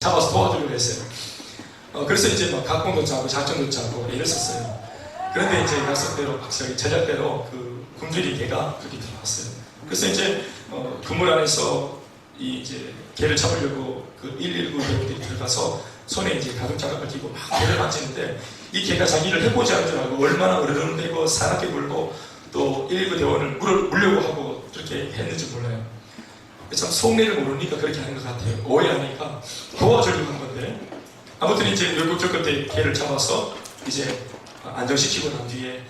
잡아서 도와주려고 했어요. 그래서 이제 막 각본도 짜고 작전도 짜고 이랬었어요. 그런데 이제 약속대로, 제작대로 그 굶주린 개가 그렇게 들어왔어요. 그래서 이제 그물 안에서 이제 개를 잡으려고 그 119 대원들이 들어가서 손에 이제 가죽 장갑을 끼고 막 개를 만지는데 이 개가 자기를 해보지 않은 줄 알고 얼마나 으르렁대고 사납게 굴고 또 119 대원을 물려고 하고 그렇게 했는지 몰라요. 참 속내를 모르니까 그렇게 하는 것 같아요. 오해하니까 도와주려고 한 건데 아무튼 이제 외국적 그때 개를 잡아서 이제 안정시키고 난 뒤에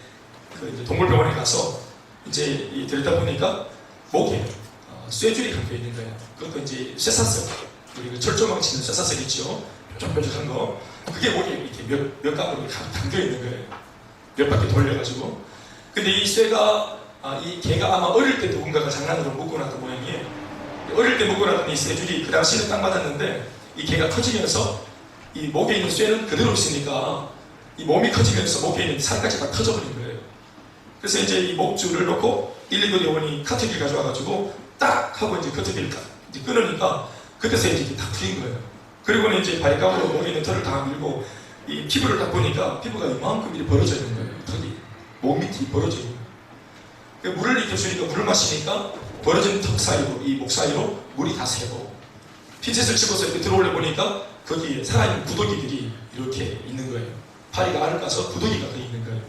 그 이제 동물병원에 가서 이제 들다 보니까 목에 쇠줄이 감겨 있는 거예요. 그것도 이제 쇠사슬, 우리 그 철조망 치는 쇠사슬 있죠. 뾰족뾰족한 거. 그게 목에 이렇게 몇 가닥으로 감겨 있는 거예요. 몇 바퀴 돌려가지고. 근데 이 쇠가 이 개가 아마 어릴 때 누군가가 장난으로 묶어놨던 모양이에요. 어릴 때 묶어놨던 이 쇠줄이 그 당시에는 딱 맞았는데 이 개가 커지면서 이 목에 있는 쇠는 그대로 있으니까 이 몸이 커지면서 목에 있는 살까지 다 터져버린 거예요. 그래서 이제 이 목줄을 놓고 119 대원이 카트기를 가져와가지고 딱 하고 이제 커트기를 이제 끊으니까 그때서 이제 다 풀린 거예요. 그리고는 이제 바리깡으로 목에 있는 털을 다 밀고 이 피부를 딱 보니까 피부가 이만큼 이렇게 벌어져 있는 거예요. 턱이 목 밑이 벌어져 있는 거예요. 물을 익혀주니까 물을 마시니까 벌어진 턱 사이로 이 목 사이로 물이 다 새고 핀셋을 집어서 이렇게 들어올려 보니까 거기에 살아있는 구더기들이 이렇게 있는 거예요. 파리가 알을 까서 구더기가 거기 있는 거예요.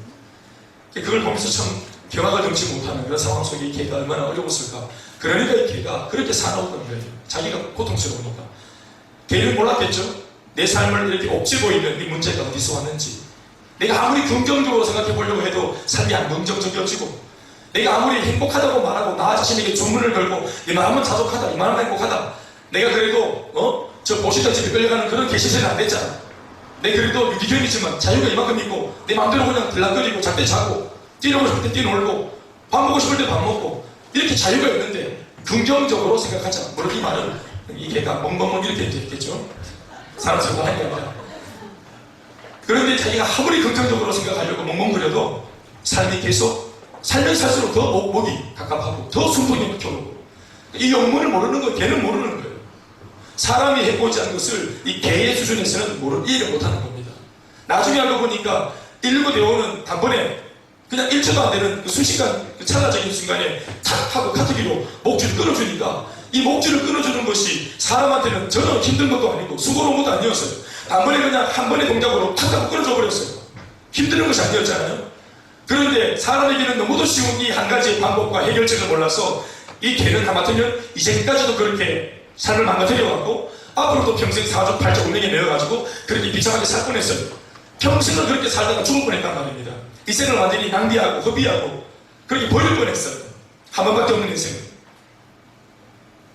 그걸 보면서 참 경악을 금치 못하는 그런 상황 속에 이 개가 얼마나 어려웠을까. 그러니까 이 개가 그렇게 사나웠던 거예요. 자기가 고통스러우니까. 개는 몰랐겠죠? 내 삶을 이렇게 옥죄고 있는 이 문제가 어디서 왔는지. 내가 아무리 긍정적으로 생각해 보려고 해도 삶이 안 긍정적이어지고 내가 아무리 행복하다고 말하고 나 자신에게 주문을 걸고 이만하면 자족하다, 이만하면 행복하다. 내가 그래도 저 보시던 집에 끌려가는 그런 개시세는 안 됐잖아. 내 그래도 유기견이지만 자유가 이만큼 있고 내 마음대로 그냥 들락거리고 잘 때 자고 뛰놀고 싶을 때 뛰놀고 밥 먹고 싶을 때 밥 먹고 이렇게 자유가 있는데 긍정적으로 생각하자. 물론 이 말은 이 개가 멍멍멍 이렇게 됐겠죠. 사람처럼 하는 게 아니라. 그런데 자기가 아무리 긍정적으로 생각하려고 멍멍거려도 삶이 계속 살면 살수록 더 목이 갑갑하고 더 숨통이 막혀오고 이 영문을 모르는 거 개는 모르는 거예요. 사람이 해보지 않은 것을 이 개의 수준에서는 이해를 못하는 겁니다. 나중에 알고 보니까 119 대원은 단번에 그냥 1초도 안 되는 그 순식간 그 찰나적인 순간에 탁 하고 카트기로 목줄을 끊어주니까 이 목줄을 끊어주는 것이 사람한테는 전혀 힘든 것도 아니고 수고로운 것도 아니었어요. 단번에 그냥 한 번의 동작으로 탁 하고 끊어져 버렸어요. 힘드는 것이 아니었잖아요. 그런데 사람에게는 너무도 쉬운 이 한 가지의 방법과 해결책을 몰라서 이 개는 하마터면 이제까지도 그렇게 삶을 망가뜨려왔고 앞으로도 평생 사족 팔자 운명에 매여가지고 그렇게 비참하게 살 뻔했어요. 평생을 그렇게 살다가 죽을 뻔했단 말입니다. 이 생을 완전히 낭비하고 허비하고 그렇게 버릴 뻔했어요. 한 번밖에 없는 인생.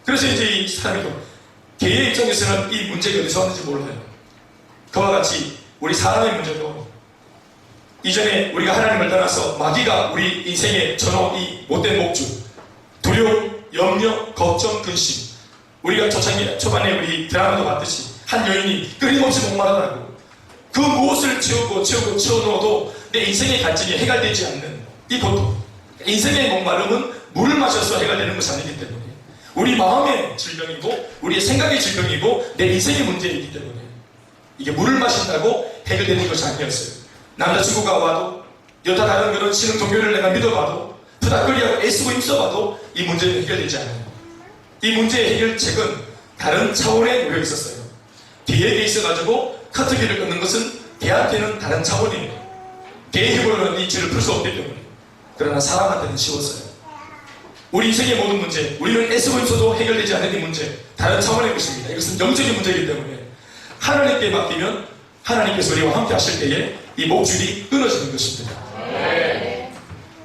그래서 이제 이 사람이 개의 입장에서는 이 문제가 어디서 왔는지 몰라요. 그와 같이 우리 사람의 문제도 이전에 우리가 하나님을 떠나서 마귀가 우리 인생의 전후 이 못된 목줄, 두려움, 염려, 걱정, 근심. 우리가 초반에 우리 드라마도 봤듯이 한 여인이 끊임없이 목마르다고 그 무엇을 채워넣어도 내 인생의 갈증이 해결되지 않는 이 고통. 인생의 목마름은 물을 마셔서 해결되는 것이 아니기 때문에 우리 마음의 질병이고 우리의 생각의 질병이고 내 인생의 문제이기 때문에 이게 물을 마신다고 해결되는 것이 아니었어요. 남자친구가 와도 여타 다른 그런 신흥 종교를 내가 믿어봐도 부닥거리하고 애쓰고 힘써봐도 이 문제는 해결되지 않아요. 이 문제의 해결책은 다른 차원의 노력이 있었어요. 개에게 있어가지고 카트기를 끊는 것은 개한테는 다른 차원이에요. 개의 힘으로는 이 죄를 풀 수 없기 때문에. 그러나 사람한테는 쉬웠어요. 우리 인생의 모든 문제, 우리는 애쓰고 힘써도 해결되지 않는 이 문제, 다른 차원의 것입니다. 이것은 영적인 문제이기 때문에 하나님께 맡기면 하나님께서 우리와 함께 하실 때에 이 목줄이 끊어지는 것입니다.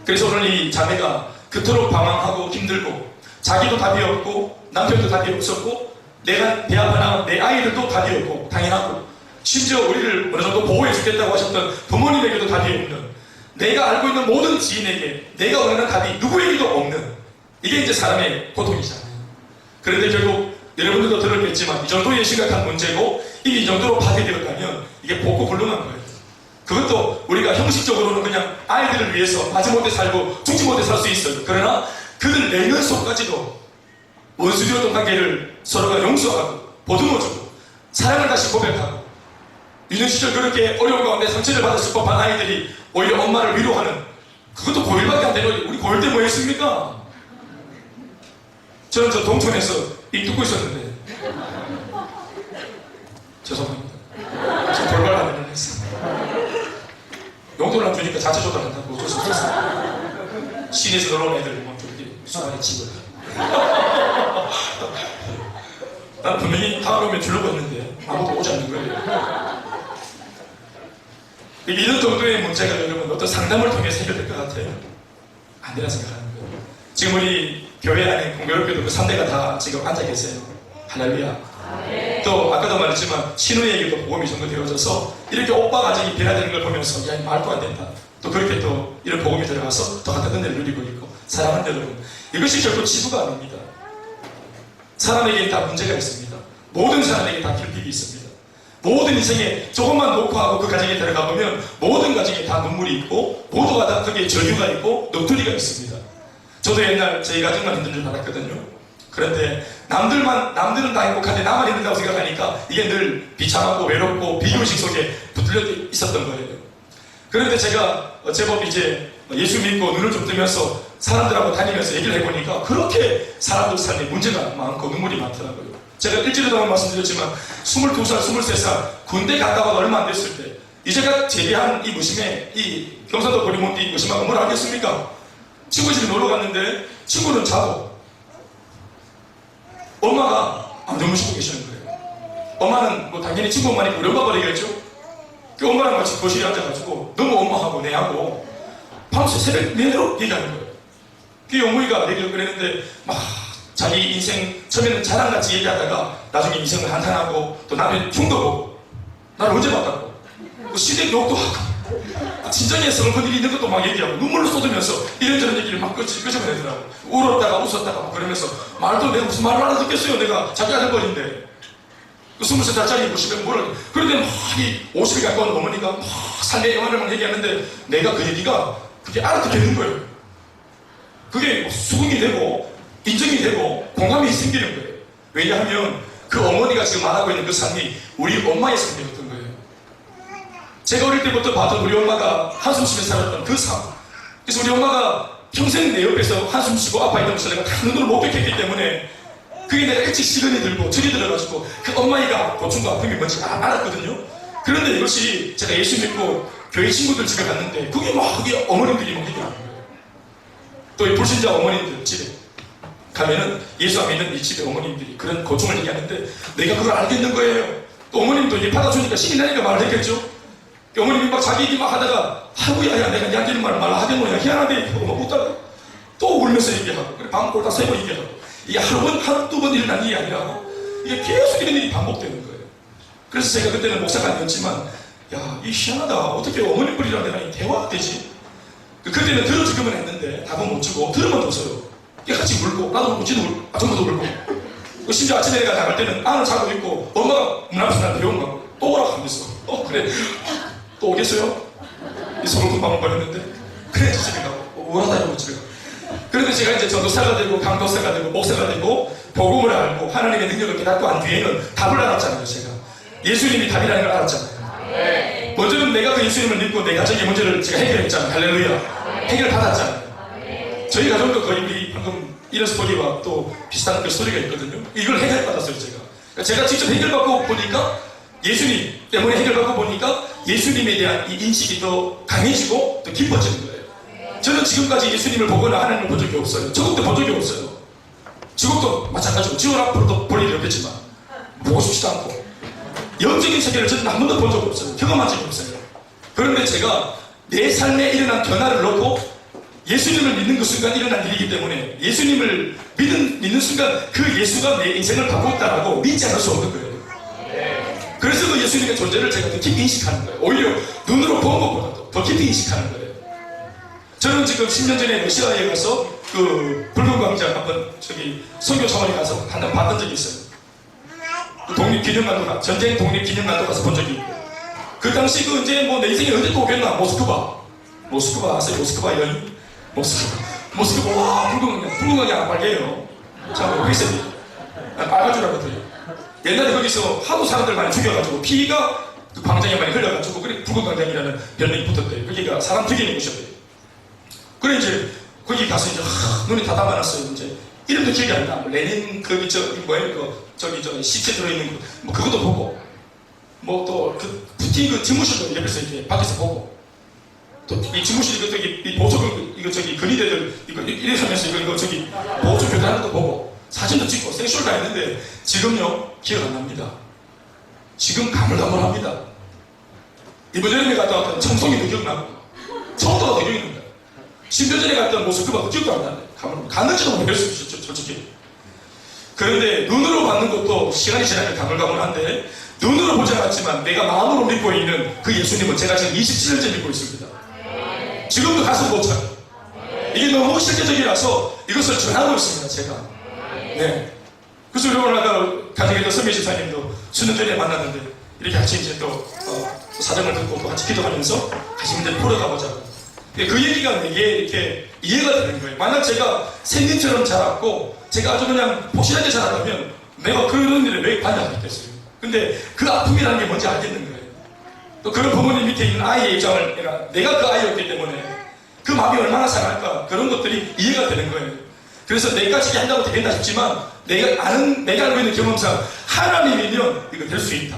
그래서 오늘 이 자매가 그토록 방황하고 힘들고 자기도 답이 없고 남편도 답이 없었고 내가 배 아파 나온 내 아이들도 답이 없고 당연하고 심지어 우리를 어느 정도 보호해 주겠다고 하셨던 부모님에게도 답이 없는 내가 알고 있는 모든 지인에게 내가 원하는 답이 누구에게도 없는 이게 이제 사람의 고통이잖아요. 그런데 결국 여러분들도 들었겠지만 이 정도의 심각한 문제고 이미 이 정도로 파괴되었다면 이게 복고불능한 거예요. 그것도 우리가 형식적으로는 그냥 아이들을 위해서 마지못해 살고 죽지못해 살 수 있어요. 그러나 그들 내면 속까지도 원수되었던 관계를 서로가 용서하고 보듬어주고 사랑을 다시 고백하고 유년 시절 그렇게 어려운 가운데 상처를 받았을 법한 아이들이 오히려 엄마를 위로하는, 그것도 고1밖에 안 되는, 우리 고1 때 뭐 했습니까? 저는 저 동촌에서 이 듣고 있었는데 죄송합니다. 저 돌발 하는 했어요. 용돈을 안 주니까 자체 조달한다고 어쩔 수 없었어요. 시내에서 놀러온 애들 뭐 저렇게 수많이 치고 난 분명히 다음 오면 주려고 했는데 아무도 오지 않는 거예요. 이런 정도의 문제가 여러분 어떤 상담을 통해서 해결될 것 같아요? 안 되라 생각하는 거예요. 지금 우리 교회 안에 공교롭게도 그 3대가 다 지금 앉아 계세요. 할렐루야. 또 아까도 말했지만 신우에게도 복음이 전도되어져서 이렇게 오빠 가정이 변화되는 걸 보면서 야 말도 안 된다. 또 그렇게 또 이런 복음이 들어가서 또 같은 은혜를 누리고 있고. 사랑하는 여러분, 이것이 결코 지부가 아닙니다. 사람에게 다 문제가 있습니다. 모든 사람에게 다 결핍이 있습니다. 모든 인생에 조금만 놓고 하고 그 가정에 들어가 보면 모든 가정에 다 눈물이 있고 모두가 다 거기에 저유가 있고 너투리가 있습니다. 저도 옛날 저희 가정만 힘든 줄 알았거든요. 그런데 남들은 다 행복한데 나만 힘들다고 생각하니까 이게 늘 비참하고 외롭고 비교의식 속에 붙들려 있었던 거예요. 그런데 제가 제법 이제 예수 믿고 눈을 좀 뜨면서 사람들하고 다니면서 얘기를 해보니까 그렇게 사람들 삶에 문제가 많고 눈물이 많더라고요. 제가 일주일에 동안 말씀드렸지만 22살, 23살 군대 갔다 와도 얼마 안 됐을 때 이제가 제대한 이 무심에 이 경상도 고리몬디 무심하고 뭘 알겠습니까? 친구 집에 놀러 갔는데 친구는 자고 엄마가 안 주무시고 계시는 거예요. 엄마는 뭐 당연히 친구 엄마니까 우리 엄마가 얘기했죠. 그 엄마랑 같이 거실에 앉아가지고 너무 엄마하고 내하고 밤새 새벽 내내로 얘기하는 거예요. 그 어머니가 얘기를 꺼내는데 막 자기 인생 처음에는 자랑같이 얘기하다가 나중에 인생을 한탄하고 또 남의 흉도 보고 나를 언제 봤다고 시댁 욕도 하고 진정에 슬픈 일이 있는 것도 막 얘기하고 눈물을 쏟으면서 이런저런 얘기를 막 끄집어내더라고. 울었다가 웃었다가 막 그러면서 말도 내가 무슨 말을 알아듣겠어요. 내가 자기 아들뻘인데 그 23살짜리 50에 뭐라 그런데 막 이 50에 가까운 어머니가 막 삶의 영화를 막 얘기하는데 내가 그 얘기가 그게 알아듣겠는 거예요. 그게 수긍이 되고 인정이 되고 공감이 생기는 거예요. 왜냐하면 그 어머니가 지금 말하고 있는 그 삶이 우리 엄마의 삶이었던 거예요. 제가 어릴 때부터 봤던 우리 엄마가 한숨 쉬면서 살았던 그 삶. 그래서 우리 엄마가 평생 내 옆에서 한숨 쉬고 아파있던 것을 내가 다 눈으로 목격했기 때문에 그게 내가 일찍 시간이 들고 철이 들어가지고 그 엄마이가 고충과 아픔이 뭔지 알았거든요. 그런데 이것이 제가 예수 믿고 교회 친구들 집에 갔는데 그게 막 그게 어머님들이 막 얘기하는 거예요. 또 이 불신자 어머님들 집에 가면은 예수 안 믿는 이 집에 어머님들이 그런 고충을 얘기하는데 내가 그걸 알겠는 거예요. 또 어머님도 이제 받아주니까 신이 나니까 말을 했겠죠. 어머님이 막 자기 얘기 막 하다가 아이고야 야 내가 니한테 이런 말을 말라 하겠노냐 희한하대 하고 막 웃다가 또 울면서 얘기하고 그래 밤 꼴딱 새고 얘기하고 이게 하루 두 번 일어난 일이 아니라 이게 계속 이런 일이 반복되는 거예요. 그래서 제가 그때는 목사가 아니었지만 야 이 희한하다 어떻게 어머님 뻘이랑 내가 이 대화가 되지. 그때는 들어주기만 했는데 답은 못 주고 들으면 줬어요. 같이 울고 나도 울고 지도 울고 아줌마도 울고 심지어 아침에 내가 나갈 때는 아는 자고 있고 엄마가 문 앞에서 나한테 배운 거고 또 오라고 하면서 그래 또 오겠어요? 이 손을 금방 버렸는데 그래 집에 가고 우울하다 이러고 집에 가고 그런데 제가 이제 전도사가 되고 강도사가 되고 목사가 되고 복음을 알고 하나님의 능력을 깨닫고 한 뒤에는 답을 알았잖아요. 제가 예수님이 답이라는 걸 알았잖아요. 먼저는 내가 그 예수님을 믿고 내 가정의 문제를 제가 해결했잖아요. 할렐루야. 해결받았잖아요. 저희 가정도 거의 우리 방금 이런 스토리와 또 비슷한 그 스토리가 있거든요. 이걸 해결받았어요. 제가 직접 해결받고 보니까 예수님 때문에 해결받고 보니까 예수님에 대한 이 인식이 더 강해지고 더 깊어지는 거예요. 저는 지금까지 예수님을 보거나 하나님을 본 적이 없어요. 저것도 본 적이 없어요. 저것도 마찬가지고 지원 앞으로도 볼 일이 없겠지만 보고 싶지도 않고 영적인 세계를 저는 한 번도 본 적이 없어요. 경험한 적이 없어요. 그런데 제가 내 삶에 일어난 변화를 놓고 예수님을 믿는 그 순간 일어난 일이기 때문에 예수님을 믿는 순간 그 예수가 내 인생을 바꿨다라고 믿지 않을 수 없는 거예요. 그래서 그 예수님의 존재를 제가 더 깊이 인식하는 거예요. 오히려 눈으로 본 것보다도 더 깊이 인식하는 거예요. 저는 지금 10년 전에 러시아에 가서 그 붉은 광장 한번 저기 선교 차원에 가서 한번 봤던 적이 있어요. 그 독립기념관도 전쟁 독립기념관도 가서 본 적이 있고 그 당시 그 이제 뭐 내 인생에 언제 또 오겠나 모스크바 아세요? 모스크바 여인 모스크바 와 붉은 광장 빨개요. 참 회색이 빨간 줄 알았더니 옛날에 거기서 하도 사람들 많이 죽여가지고 피가 그 광장에 많이 흘러가지고 그래 붉은 광장이라는 별명이 붙었대요. 거기가 사람 죽이는 곳이었대요. 그래 이제 거기 가서 이제 눈이 다 담아놨어요. 이제 이름도 기억이 안 나. 레닌 거기 저기 시체 들어있는 뭐 그것도 보고 뭐 또 그 푸틴 그 집무실도 옆에서 이렇게 밖에서 보고 또 이 집무실 이거 저기 이 보조 이거 저기 근위대들 이거 이래서면서 이거 저기 보조 교단하는 것도 보고 사진도 찍고 생쇼를 다 했는데 지금요 기억 안 납니다. 지금 가물가물합니다. 이번 여름에 갔다 왔던 청송이도 기억나고 청도가 기억이 납니다. 10년 전에 갔던 모스크바도 기억도 안 나네. 갔는지도 모를 수 있었죠, 솔직히. 그런데 눈으로 받는 것도 시간이 지나면 가물가물한데 눈으로 보지 않았지만 내가 마음으로 믿고 있는 그 예수님은 제가 지금 27년째 믿고 있습니다. 지금도 가슴 못 차요. 이게 너무 실제적이라서 이것을 전하고 있습니다, 제가. 네. 그래서 여러분 아까 가정에 있던 선미 집사님도 수년 전에 만났는데 이렇게 같이 이제 또 사정을 듣고 또 같이 기도하면서 같이 문제를 풀어가보자고. 그 얘기가 내게 이렇게 이해가 되는 거예요. 만약 제가 생님처럼 자랐고 제가 아주 그냥 복실하게 자랐다면 내가 그런 일을 왜 반대하겠겠어요. 근데 그 아픔이라는 게 뭔지 알겠는 거예요. 또 그런 부모님 밑에 있는 아이의 입장을 내가 그 아이였기 때문에 그 마음이 얼마나 상할까 그런 것들이 이해가 되는 거예요. 그래서 내까지 한다고 되겠나 싶지만 내가 알고 있는 경험상 하나님이면 이거 될 수 있다.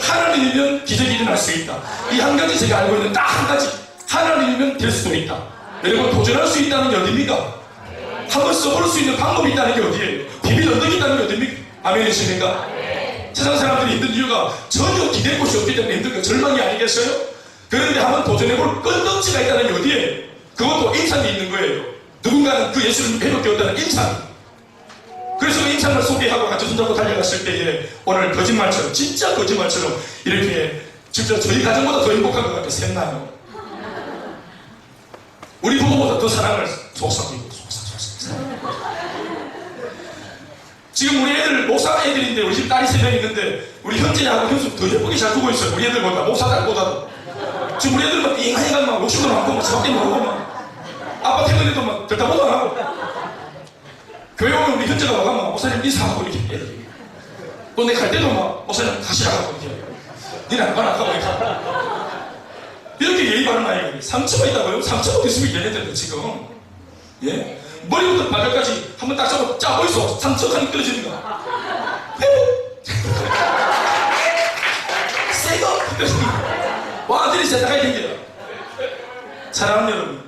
하나님이면 기적이 일어날 수 있다. 이 한 가지 제가 알고 있는 딱 한 가지 하나님이면 될 수도 있다. 여러분 도전할 수 있다는 게 어딥니까? 한번 써볼 수 있는 방법이 있다는 게 어디예요? 비밀 언덕이 있다는 게 어딥니까? 아멘이십니까? 세상 사람들이 힘든 이유가 전혀 기댈 곳이 없기 때문에 힘든 거 절망이 아니겠어요? 그런데 한번 도전해볼 건덕지가 있다는 게 어디예요? 그것도 인상이 있는 거예요. 누군가는 그 예수를 배롭게 온다는 인상. 그래서 그 인상을 소개하고 같이 손잡고 달려갔을 때에 오늘 거짓말처럼 진짜 거짓말처럼 이렇게 진짜 저희 가정보다 더 행복한 것 같아 샘나요. 우리 부모보다 더 사랑을 속삭이고 지금 우리 애들 목사 애들인데 우리 집 딸이 3명 있는데 우리 현재하고 현수 더 예쁘게 잘 두고 있어요. 우리 애들보다 목사 딸보다도. 지금 우리 애들 막 띵하니까 막 욕심도 많고 막 저밖에 모르고 막 아빠 퇴근해도 막 들다보도 안 하고 교회 오면 우리 현재가 와가면 목사님 인사하고 이렇게 애들이 또 내 갈 때도 막 목사님 가시라고 이렇게 니는 안 가나 하고 이렇게 예의 바른 아이가 상처가 있다고요? 상처가 있으면 얘네들도 지금 예? 머리부터 발끝까지 한번 딱 잡고 짜고 있어. 상처가 떨어지는 거. 세고 완전히 세다가 생겨요. 사랑하는 여러분,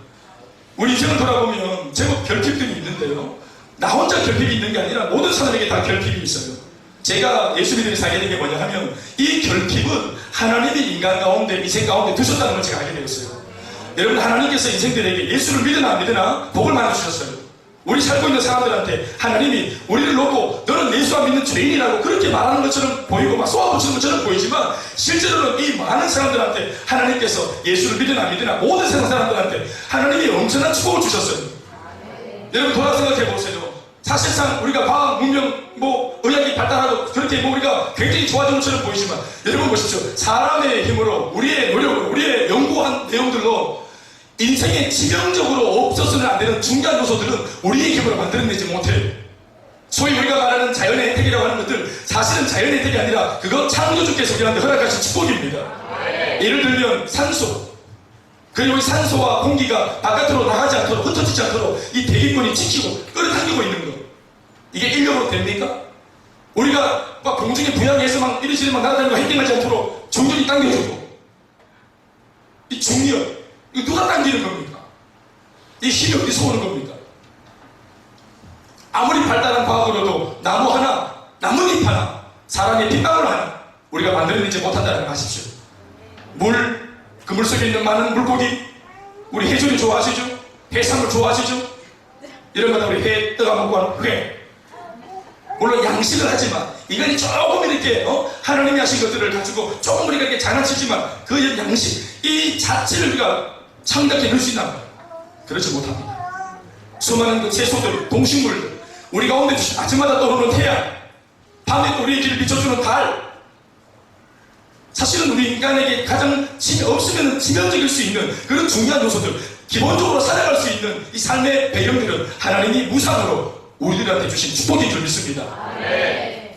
우리 인생을 돌아보면 제법 결핍들이 있는데요. 나 혼자 결핍이 있는 게 아니라 모든 사람에게 다 결핍이 있어요. 제가 예수 믿음이 살게 된 게 뭐냐 하면 이 결핍은 하나님이 인간 가운데 인생 가운데 두셨다는 걸 제가 알게 되었어요. 여러분 하나님께서 인생들에게 예수를 믿으나 안 믿으나 복을 많이 주셨어요. 우리 살고 있는 사람들한테 하나님이 우리를 놓고 너는 예수 안 믿는 죄인이라고 그렇게 말하는 것처럼 보이고 막 쏘아붙이는 것처럼 보이지만 실제로는 이 많은 사람들한테 하나님께서 예수를 믿으나 안 믿으나 모든 세상 사람들한테 하나님이 엄청난 축복을 주셨어요. 여러분 돌아 생각해 보세요. 사실상 우리가 과학, 문명, 의학이 발달하고 그렇게 우리가 굉장히 좋아진 것처럼 보이지만 여러분 보십시오. 사람의 힘으로 우리의 노력으로 우리의 연구한 내용들로 인생에 치명적으로 없어서는 안 되는 중요한 요소들은 우리의 힘으로 만들어내지 못해요. 소위 우리가 말하는 자연의 혜택이라고 하는 것들 사실은 자연의 혜택이 아니라 그건 창조주께서 우리한테 허락하신 축복입니다. 예를 들면 산소. 그리고 이 산소와 공기가 바깥으로 나가지 않도록 흩어지지 않도록 이 대기권이 지키고 끌어당기고 있는 거. 이게 인력으로 됩니까? 우리가 막 공중에 부양해서 막 이리저리 막 날아다니고 헤딩하지 않도록 중력이 당겨주고 이 중력 이거 누가 당기는 겁니까? 이 힘이 어디서 오는 겁니까? 아무리 발달한 과학으로도 나무 하나, 나뭇잎 하나, 사람의 핏방울 하나 우리가 만들어내지 못한다는 걸 아십시오. 그 물속에 있는 많은 물고기 우리 해조류 좋아하시죠? 해산물 좋아하시죠? 이런 거다 우리 회 떠가 먹고 하는 회 물론 양식을 하지만 이건 조금 이렇게 하나님이 하신 것들을 가지고 조금 우리가 이렇게 장난치지만 그 양식 이 자체를 우리가 창작해 낼 수 있나? 그렇지 못합니다. 수많은 그 채소들, 동식물들 우리 가운데 아침마다 떠오르는 태양 밤에 또 우리의 길을 비춰주는 달 사실은 우리 인간에게 가장 없으면 치명적일 수 있는 그런 중요한 요소들 기본적으로 살아갈 수 있는 이 삶의 배경들은 하나님이 무상으로 우리들한테 주신 축복인 줄 믿습니다.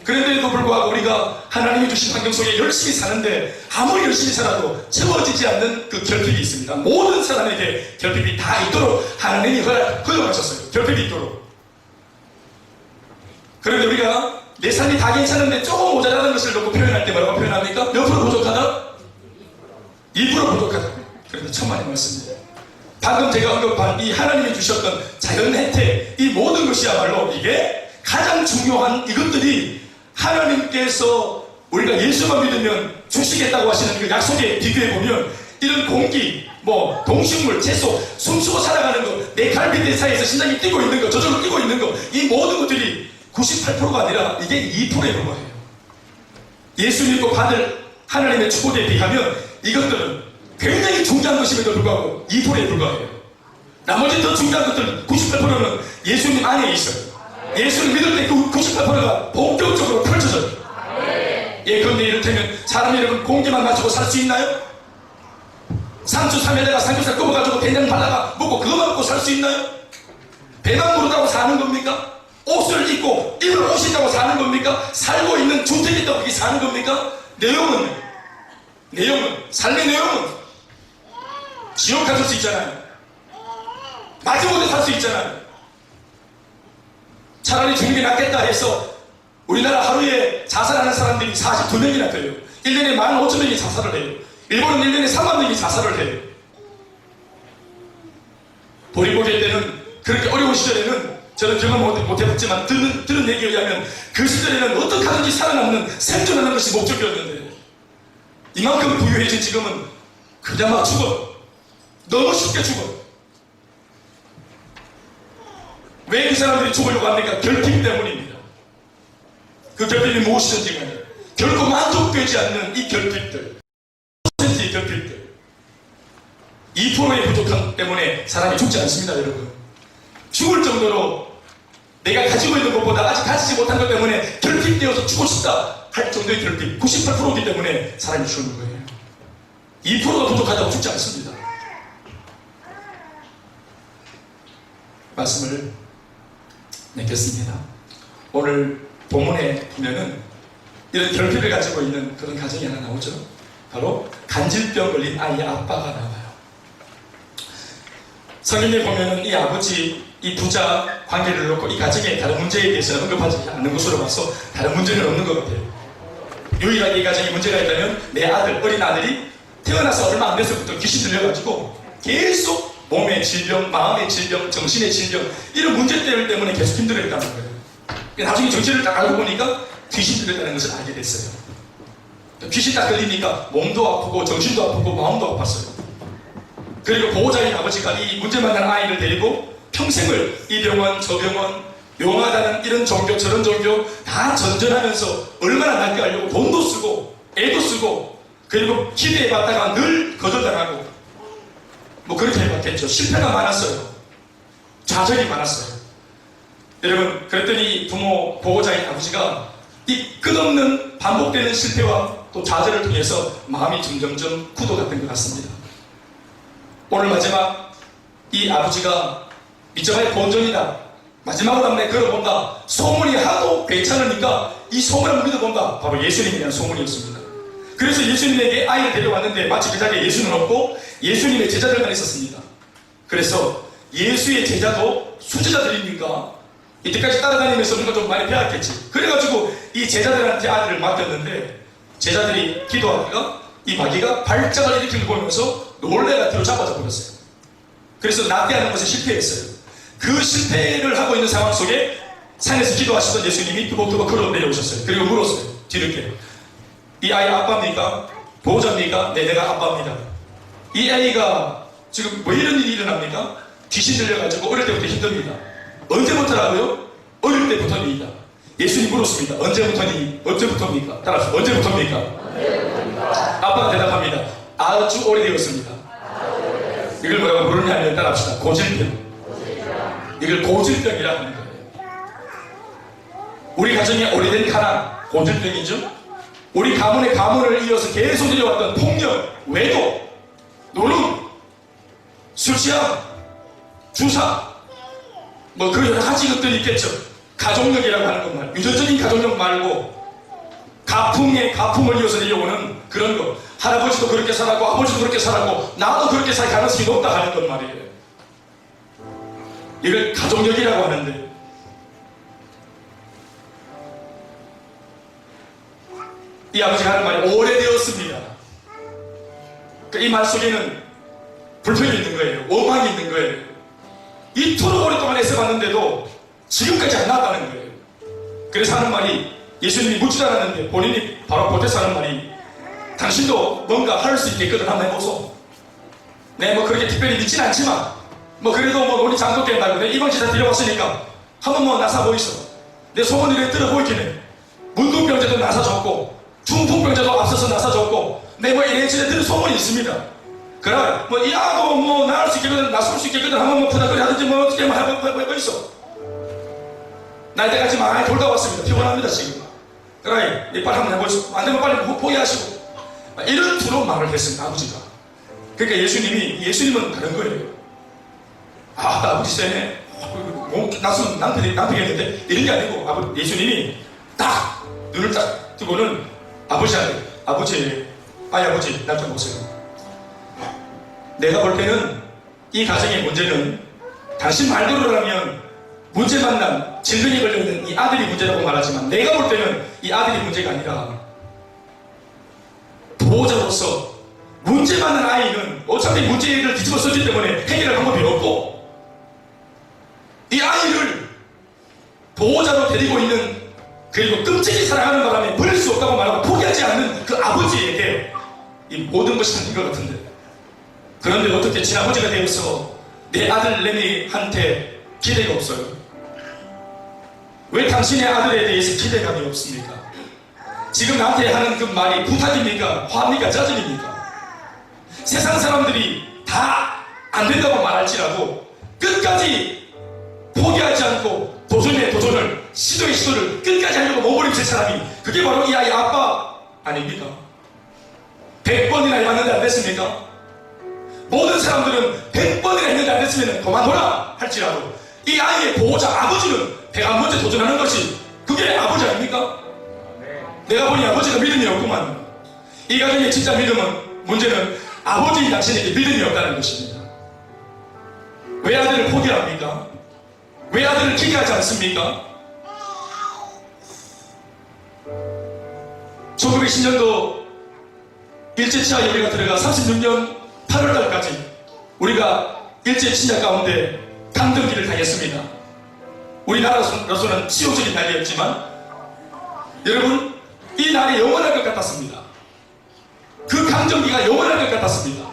그런데도 불구하고 우리가 하나님이 주신 환경 속에 열심히 사는데 아무리 열심히 살아도 채워지지 않는 그 결핍이 있습니다. 모든 사람에게 결핍이 다 있도록 하나님이 허용하셨어요. 결핍이 있도록. 그런데 우리가 내 삶이 다 괜찮은데 조금 모자라는 것을 놓고 표현할 때 뭐라고 표현합니까? 몇 프로 부족하다? 2% 부족하다. 그런데 천만의 말씀입니다. 방금 제가 언급한 이 하나님이 주셨던 자연 혜택, 이 모든 것이야말로 이게 가장 중요한 이것들이 하나님께서 우리가 예수만 믿으면 주시겠다고 하시는 그 약속에 비교해보면 이런 공기, 동식물, 채소, 숨쉬고 살아가는 것, 내 갈비뼈 사이에서 심장이 뛰고 있는 것, 저절로 뛰고 있는 것, 이 모든 것들이 98%가 아니라 이게 2%에 불과해요. 예수 믿고 받을 하나님의 축복에 비하면 이것들은 굉장히 중요한 것임에도 불구하고 2%에 불과해요. 나머지 더 중요한 것들 98%는 예수님 안에 있어요. 예수를 믿을 때 그 98%가 본격적으로 펼쳐져요. 예, 그런데 이를테면 사람 여러분 공기만 마시고 살 수 있나요? 상추 3에다가 삼겹살 굽어가지고 된장 발라가 먹고 그거만 먹고 살 수 있나요? 배만 부르다고 사는 겁니까? 옷을 입고 입을 옷이 있다고 사는 겁니까? 살고 있는 주택이 있다고 그게 사는 겁니까? 내용은 삶의 내용은 지옥 갈 수 있잖아요. 마지못해 살 수 있잖아요. 차라리 죽는 게 낫겠다 해서 우리나라 하루에 자살하는 사람들이 42명이나 돼요. 1년에 15,000명이 자살을 해요. 일본은 1년에 3만 명이 자살을 해요. 보리고개 때는 그렇게 어려운 시절에는 저는 경험 못해봤지만 들은 얘기에 의하면 그 시절에는 어떻게 하든지 살아남는 생존하는 것이 목적이었는데 이만큼 부유해진 지금은 그냥 막 죽어. 너무 쉽게 죽어. 왜 그 사람들이 죽으려고 합니까? 결핍 때문입니다. 그 결핍이 무엇이든지 간에 결코 만족되지 않는 이 결핍들, 10%의 결핍들, 2%의 부족함 때문에 사람이 죽지 않습니다, 여러분. 죽을 정도로 내가 가지고 있는 것보다 아직 가지지 못한 것 때문에 결핍되어서 죽고 싶다 할 정도의 결핍, 98%이기 때문에 사람이 죽는 거예요. 2%가 부족하다고 죽지 않습니다. 말씀을 맺겠습니다. 오늘 본문에 보면은 이런 결핍을 가지고 있는 그런 가정이 하나 나오죠. 바로 간질병 걸린 아이의 아빠가 나와요. 성경에 보면은 이 아버지, 이 부자 관계를 놓고 이 가정의 다른 문제에 대해서는 언급하지 않는 것으로 봐서 다른 문제는 없는 것 같아요. 유일하게 이 가정에 문제가 있다면 내 아들, 어린 아들이 태어나서 얼마 안 돼서부터 귀신 들려가지고 계속 몸의 질병, 마음의 질병, 정신의 질병 이런 문제들 때문에 계속 힘들어했다는 거예요. 나중에 정신을 딱 알고 보니까 귀신 들렸다는 것을 알게 됐어요. 귀신 딱 걸리니까 몸도 아프고 정신도 아프고 마음도 아팠어요. 그리고 보호자인 아버지가 이 문제 만난 아이를 데리고 평생을 이 병원 저 병원 용하다는 이런 종교 저런 종교 다 전전하면서 얼마나 낫게 하려고 돈도 쓰고 애도 쓰고 그리고 기대해봤다가 늘 거절당하고 그렇게 해봤겠죠. 실패가 많았어요. 좌절이 많았어요. 여러분, 그랬더니 부모, 보호자인 아버지가 이 끝없는 반복되는 실패와 또 좌절을 통해서 마음이 점점점 굳어갔던 것 같습니다. 오늘 마지막 이 아버지가 믿자마의 본전이다. 마지막으로 한번 걸어본다. 소문이 하도 괜찮으니까 이 소문을 믿어본다. 바로 예수님에 대한 소문이었습니다. 그래서 예수님에게 아이를 데려왔는데 마치 그 자리에 예수는 없고 예수님의 제자들만 있었습니다. 그래서 예수의 제자도 수제자들입니까? 이때까지 따라다니면서 뭔가 좀 많이 배웠겠지. 그래가지고 이 제자들한테 아들을 맡겼는데 제자들이 기도하다가 이 마귀가 발작을 일으키는 걸 보면서 놀래가 뒤로 잡아져 버렸어요. 그래서 낫게 하는 것에 실패했어요. 그 실패를 하고 있는 상황 속에 산에서 기도하시던 예수님이 뚜벅뚜벅 걸어 내려오셨어요. 그리고 물었어요. 뒤늦게. 이 아이 아빠입니까? 보호자입니까? 네, 내가 아빠입니다. 이 아이가 지금 왜 이런 일이 일어납니까? 귀신 들려가지고 어릴 때부터 힘듭니다. 언제부터라고요? 어릴 때부터입니다. 예수님 물었습니다. 언제부터입니까? 따라서 언제부터입니까? 아빠가 대답합니다. 아주 오래되었습니다. 이걸 뭐라고 부르냐면 따라합시다. 고질병. 이걸 고질병이라 하는 거예요. 우리 가정에 오래된 가난, 고질병이죠. 우리 가문의 가문을 이어서 계속 내려왔던 폭력, 외도, 노름, 술 취함, 주사, 그 여러 가지 것들이 있겠죠. 가족력이라고 하는 것만, 유전적인 가족력 말고 가풍에 가풍을 이어서 내려오는 그런 거. 할아버지도 그렇게 살았고 아버지도 그렇게 살았고 나도 그렇게 살 가능성이 높다 하는 것 말이에요. 이걸 가족력이라고 하는데, 이 아버지가 하는 말이 오래되었습니다. 이 말 속에는 불평이 있는 거예요. 원망이 있는 거예요. 이토록 오랫동안 애써봤는데도 지금까지 안 나왔다는 거예요. 그래서 하는 말이, 예수님이 묻지도 않았는데 본인이 바로 보태서 하는 말이, 당신도 뭔가 할 수 있겠거든 한번 해보소. 네, 뭐 그렇게 특별히 믿진 않지만 뭐 그래도 뭐 우리 장독 된다고 내 이번 지사 데려왔으니까 한번 뭐 나사 보이소. 내 소문이 이렇게 들어보이긴 해. 문둥병자도 나사줬고 중풍병자도 앞서서 나사줬고 내 뭐 이래저래 들은 소문이 있습니다. 그래 뭐 이 아도 뭐 나을 수 있겠거든 나설 수 있겠거든 한번 뭐 푸다거리 하든지 뭐 어떻게 뭐 해보 있어. 날 때까지 많이 돌다 왔습니다. 피곤합니다 지금. 그래 이빨 한번 해보시오. 안 되면 빨리 포기하시고. 이런 투로 말을 했습니다. 아버지가. 그러니까 예수님은 다른 거예요. 아, 나 아버지 쎄네. 낯선 남편이 했는데 이런 게 아니고 예수님이 딱 눈을 딱 뜨고는 아버지 나 좀 보세요. 내가 볼 때는 이 가정의 문제는 당신 말대로라면 문제 만난 질병에 걸려있는 이 아들이 문제라고 말하지만 내가 볼 때는 이 아들이 문제가 아니라 보호자로서 문제 많은 아이는 어차피 문제를 뒤집어 썼기 때문에 해결할 방법이 없고 이 아이를 보호자로 데리고 있는 그리고 끔찍이 사랑하는 바람에 버릴 수 없다고 말하고 포기하지 않는 그 아버지에게 이 모든 것이 담긴 것 같은데 그런데 어떻게 친아버지가 되어서 내 아들 내미한테 기대가 없어요? 왜 당신의 아들에 대해서 기대감이 없습니까? 지금 나한테 하는 그 말이 부탁입니까? 화합니까? 짜증입니까? 세상 사람들이 다 안 된다고 말할지라도 끝까지 포기하지 않고 도전을 시도를 끝까지 하려고 몸부림칠 사람이 그게 바로 이 아이 아빠 아닙니까? 100번이나 해봤는데 안 됐습니까? 모든 사람들은 100번이나 했는데 안 됐으면 그만둬라 할지라도 이 아이의 보호자 아버지는 101번째 도전하는 것이 그게 아버지 아닙니까? 내가 보니 아버지가 믿음이 없구만. 이 가정의 진짜 문제는 아버지 당신에게 믿음이 없다는 것입니다. 왜 아들을 포기합니까? 왜 아들을 기대하지 않습니까? 1910년도 일제치하 예비가 들어가 36년 8월달까지 우리가 일제치하 가운데 강등기를 당했습니다. 우리나라로서는 치욕적인 날이었지만 여러분 이 날이 영원할 것 같았습니다. 그 강점기가 영원할 것 같았습니다.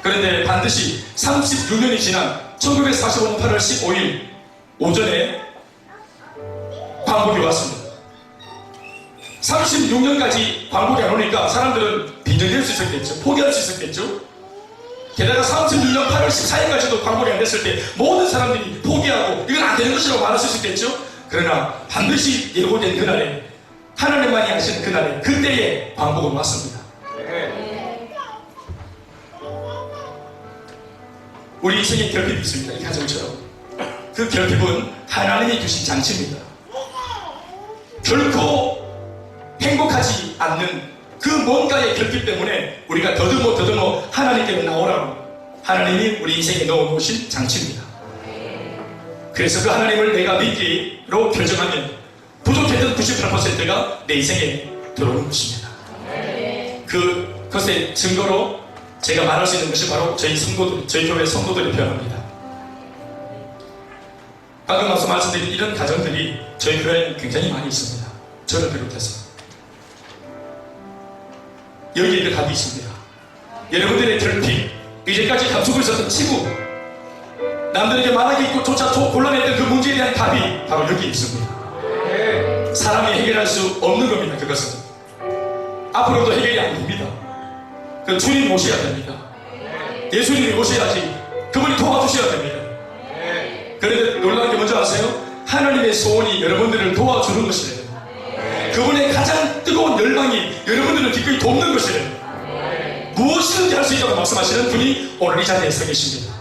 그런데 반드시 36년이 지난 1945년 8월 15일 오전에 광복이 왔습니다. 36년까지 광복이 안 오니까 사람들은 빈정될 수 있었겠죠. 포기할 수 있었겠죠. 게다가 36년 8월 14일까지도 광복이 안 됐을 때 모든 사람들이 포기하고 이건 안 되는 것이라고 말할 수 있었겠죠. 그러나 반드시 예고된 그날에 하나님만이 아시는 그날에 그때에 광복은 왔습니다. 우리 인생에 결핍이 있습니다. 이 가정처럼. 그 결핍은 하나님이 주신 장치입니다. 결코 행복하지 않는 그 뭔가의 결핍 때문에 우리가 더듬어 하나님께로 나오라고 하나님이 우리 인생에 넣어놓으신 장치입니다. 그래서 그 하나님을 내가 믿기로 결정하면 부족했던 98%가 내 인생에 들어오는 것입니다. 그것의 증거로 제가 말할 수 있는 것이 바로 저희 교회 성도들의 표현입니다. 방금 앞서 말씀드린 이런 가정들이 저희 교회에 굉장히 많이 있습니다. 저를 비롯해서. 여기에 답이 있습니다. 여러분들의 결핍, 이제까지 감추고 있었던 치부, 남들에게 말하기 조차 곤란했던 그 문제에 대한 답이 바로 여기 있습니다. 사람이 해결할 수 없는 겁니다. 그것은 앞으로도 해결이 안 됩니다. 그 주님 오셔야 됩니다. 예수님이 오셔야지 그분이 도와주셔야 됩니다. 그런데 놀라운 게 뭔지 아세요? 하나님의 소원이 여러분들을 도와주는 것이래요. 그분의 가장 뜨거운 열망이 여러분들을 기꺼이 돕는 것이래요. 무엇이든지 할 수 있다고 말씀하시는 분이 오늘 이 자리에 서 계십니다.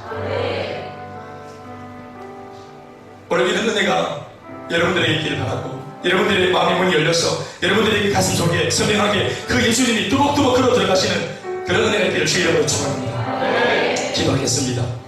오늘 이런 은혜가 여러분들에게 있기를 바라고 여러분들의 마음의 문이 열려서 여러분들의 가슴 속에 선명하게 그 예수님이 뚜벅뚜벅 걸어 들어가시는 그런 은혜를 주의로 축원합니다. 기도하겠습니다.